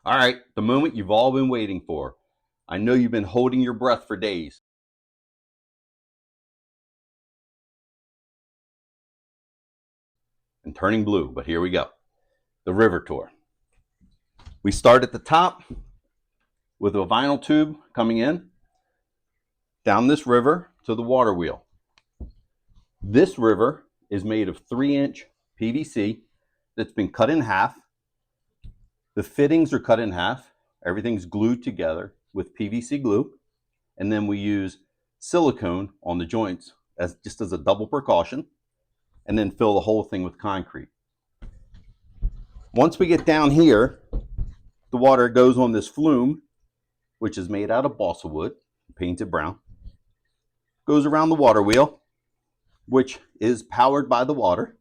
All right, the moment you've all been waiting for. I know you've been holding your breath for days. And turning blue, but here we go. The river tour. We start at the top with a vinyl tube coming in, down this river to the water wheel. This river is made of 3-inch PVC that's been cut in half. The fittings are cut in half. Everything's glued together with PVC glue. And then we use silicone on the joints just as a double precaution, and then fill the whole thing with concrete. Once we get down here, the water goes on this flume, which is made out of balsa wood, painted brown, goes around the water wheel, which is powered by the water.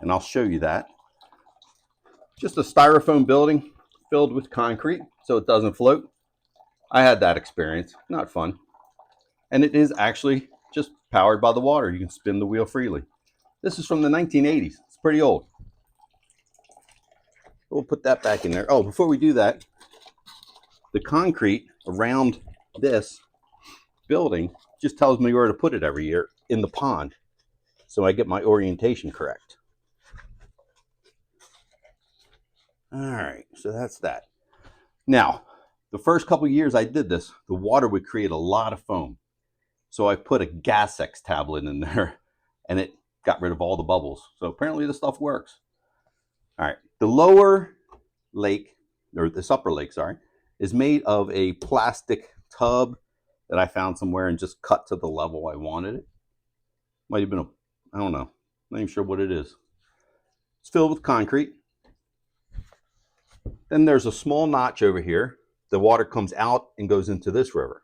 And I'll show you that. Just a styrofoam building filled with concrete so it doesn't float. I had that experience, not fun. And it is actually just powered by the water. You can spin the wheel freely. This is from the 1980s. It's pretty old. We'll put that back in there. Oh, before we do that, the concrete around this building just tells me where to put it every year in the pond, so I get my orientation correct. All right, so that's that. Now, the first couple of years I did this, the water would create a lot of foam. So I put a Gas-X tablet in there, and it got rid of all the bubbles. So apparently the stuff works. All right, the lower lake, or this upper lake, sorry, is made of a plastic tub that I found somewhere and just cut to the level I wanted it. Might have been I don't know, not even sure what it is. It's filled with concrete. Then there's a small notch over here. The water comes out and goes into this river.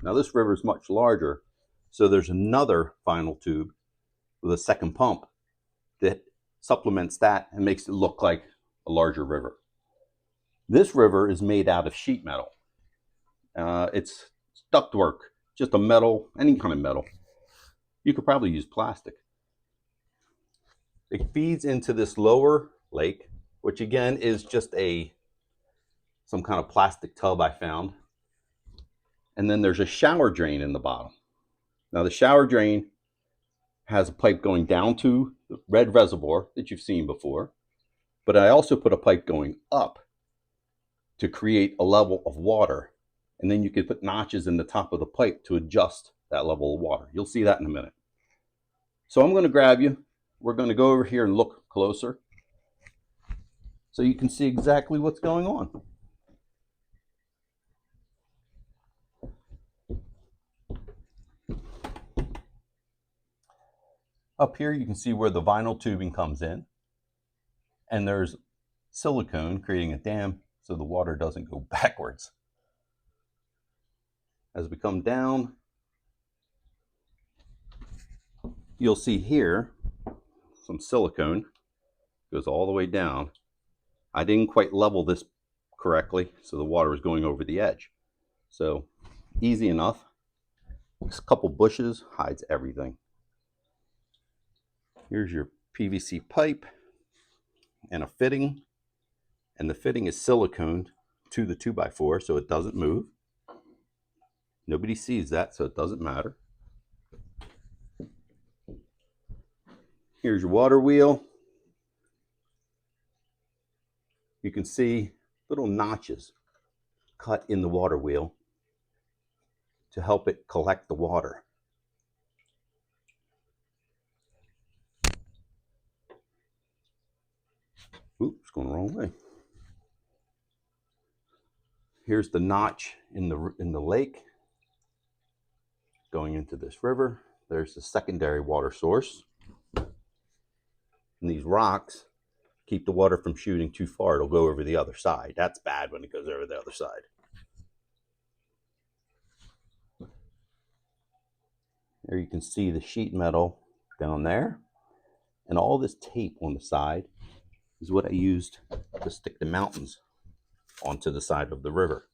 Now this river is much larger, so there's another vinyl tube with a second pump that supplements that and makes it look like a larger river. This river is made out of sheet metal. It's ductwork, just a metal, any kind of metal. You could probably use plastic. It feeds into this lower lake, which again is just some kind of plastic tub I found. And then there's a shower drain in the bottom. Now the shower drain has a pipe going down to the red reservoir that you've seen before, but I also put a pipe going up to create a level of water, and then you can put notches in the top of the pipe to adjust that level of water. You'll see that in a minute. So I'm going to grab you. We're going to go over here and look closer so you can see exactly what's going on. Up here you can see where the vinyl tubing comes in, and there's silicone creating a dam so the water doesn't go backwards. As we come down, you'll see here some silicone goes all the way down. I didn't quite level this correctly, so the water was going over the edge. So easy enough. Just a couple bushes hides everything. Here's your PVC pipe and a fitting, and the fitting is siliconed to the 2x4 so it doesn't move. Nobody sees that, so it doesn't matter. Here's your water wheel. You can see little notches cut in the water wheel to help it collect the water. Oops, going the wrong way. Here's the notch in the lake going into this river. There's the secondary water source. And these rocks keep the water from shooting too far. It'll go over the other side. That's bad when it goes over the other side. There you can see the sheet metal down there. And all this tape on the side is what I used to stick the mountains onto the side of the river.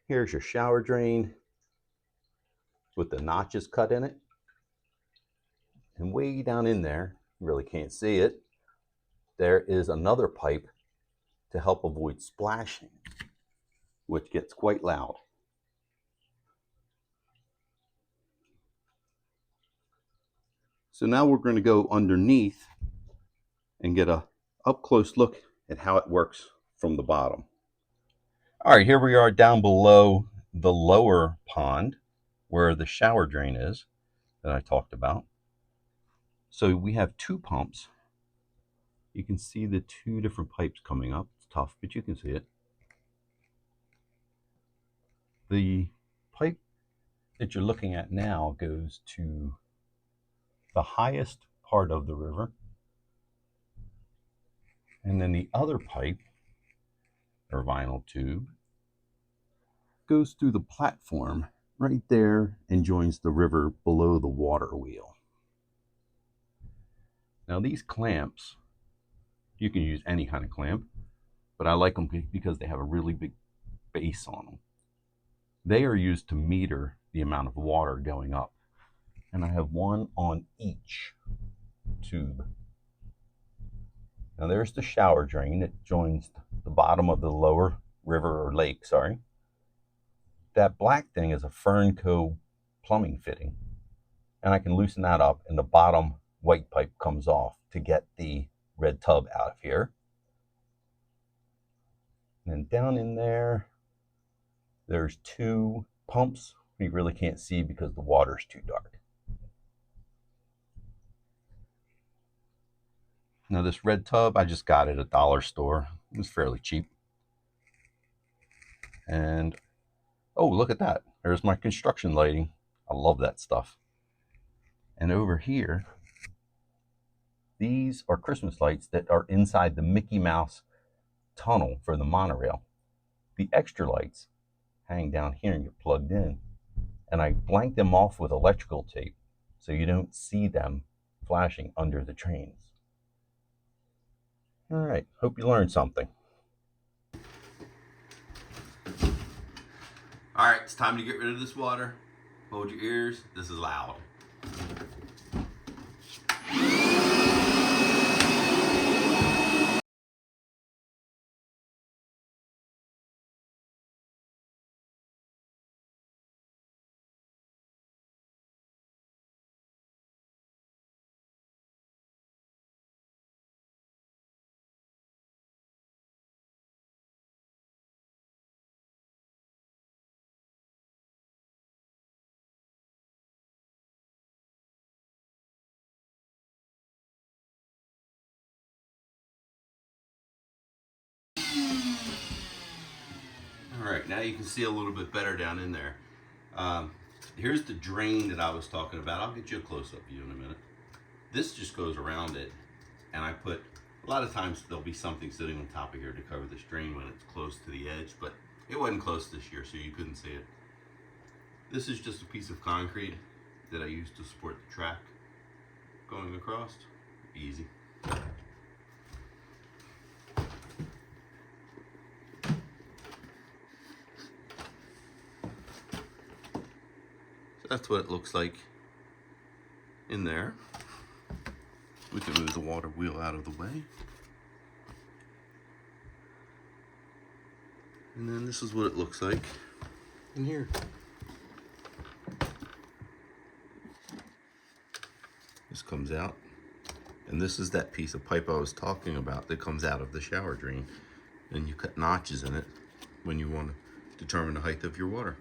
Here's your shower drain with the notches cut in it. And way down in there You really can't see it. There is another pipe to help avoid splashing, which gets quite loud. So now we're going to go underneath and get a up close look at how it works from the bottom. All right, here we are down below the lower pond where the shower drain is that I talked about. So we have two pumps. You can see the two different pipes coming up. It's tough, but you can see it. The pipe that you're looking at now goes to the highest part of the river. And then the other pipe, or vinyl tube, goes through the platform right there and joins the river below the water wheel. Now these clamps, you can use any kind of clamp, but I like them because they have a really big base on them. They are used to meter the amount of water going up. And I have one on each tube. Now there's the shower drain that joins the bottom of the lower river or lake, sorry. That black thing is a Fernco plumbing fitting. And I can loosen that up and the bottom white pipe comes off to get the red tub out of here. And then down in there, there's two pumps. You really can't see because the water's too dark. Now this red tub, I just got it at a dollar store. It was fairly cheap. And, oh, look at that. There's my construction lighting. I love that stuff. And over here, these are Christmas lights that are inside the Mickey Mouse tunnel for the monorail. The extra lights hang down here and get plugged in. And I blank them off with electrical tape so you don't see them flashing under the trains. All right, hope you learned something. All right, it's time to get rid of this water. Hold your ears, this is loud. All right, now you can see a little bit better down in there. Here's the drain that I was talking about. I'll get you a close-up view in a minute. This just goes around it, and I put, a lot of times there'll be something sitting on top of here to cover this drain when it's close to the edge, but it wasn't close this year, so you couldn't see it. This is just a piece of concrete that I used to support the track going across. Easy. That's what it looks like in there. We can move the water wheel out of the way. And then this is what it looks like in here. This comes out. And this is that piece of pipe I was talking about that comes out of the shower drain. And you cut notches in it when you want to determine the height of your water.